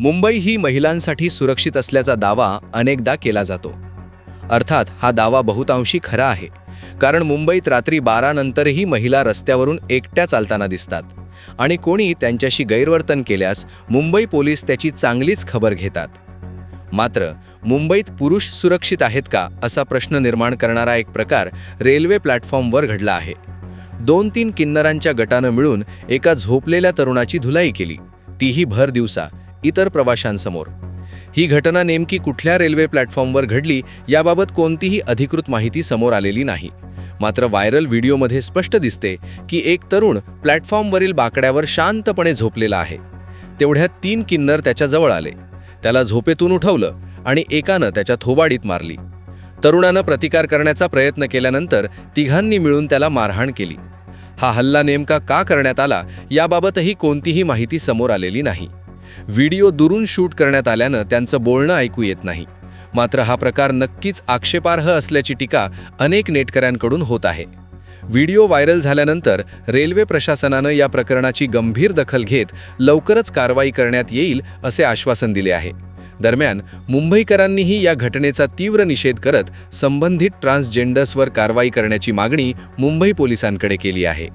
मुंबई ही महिलांसाठी सुरक्षित असल्याचा दावा अनेकदा केला जातो. अर्थात हा दावा बहुतांशी खरा आहे, कारण मुंबईत रात्री 12 नंतरही महिला रस्त्यावरून एकट्या चालताना दिसतात आणि कोणी त्यांच्याशी गैरवर्तन केल्यास मुंबई पोलीस त्याची चांगलीच खबर घेतात. मात्र मुंबईत पुरुष सुरक्षित आहेत का असा प्रश्न निर्माण करणारा एक प्रकार रेल्वे प्लॅटफॉर्मवर घडला आहे. 2-3 किन्नरांच्या गटानं मिळून एका झोपलेल्या तरुणाची धुलाई केली, तीही भर दिवसा इतर प्रवाशांसमोर. ही घटना नेमकी कुठल्या रेल्वे प्लॅटफॉर्मवर घडली याबाबत कोणतीही अधिकृत माहिती समोर आलेली नाही. मात्र व्हायरल व्हिडिओमध्ये स्पष्ट दिसते की एक तरुण प्लॅटफॉर्मवरील बाकड्यावर शांतपणे झोपलेला आहे. तेवढ्यात 3 किन्नर त्याच्याजवळ आले. त्याला झोपेतून उठवलं आणि एकानं त्याच्या थोबाडीत मारली. तरुणानं प्रतिकार करण्याचा प्रयत्न केल्यानंतर तिघांनी मिळून त्याला मारहाण केली. हा हल्ला नेमका का करण्यात आला याबाबतही कोणतीही माहिती समोर आलेली नाही. व्हिडिओ दुरून शूट करण्यात आल्यानं त्यांचं बोलणं ऐकू येत नाही. मात्र हा प्रकार नक्कीच आक्षेपार्ह असल्याची टीका अनेक नेटकऱ्यांकडून होत आहे. व्हिडिओ व्हायरल झाल्यानंतर रेल्वे प्रशासनानं या प्रकरणाची गंभीर दखल घेत लवकरच कारवाई करण्यात येईल असे आश्वासन दिले आहे. दरम्यान मुंबईकरांनीही या घटनेचा तीव्र निषेध करत संबंधित ट्रान्सजेंडर्सवर कारवाई करण्याची मागणी मुंबई पोलिसांकडे केली आहे.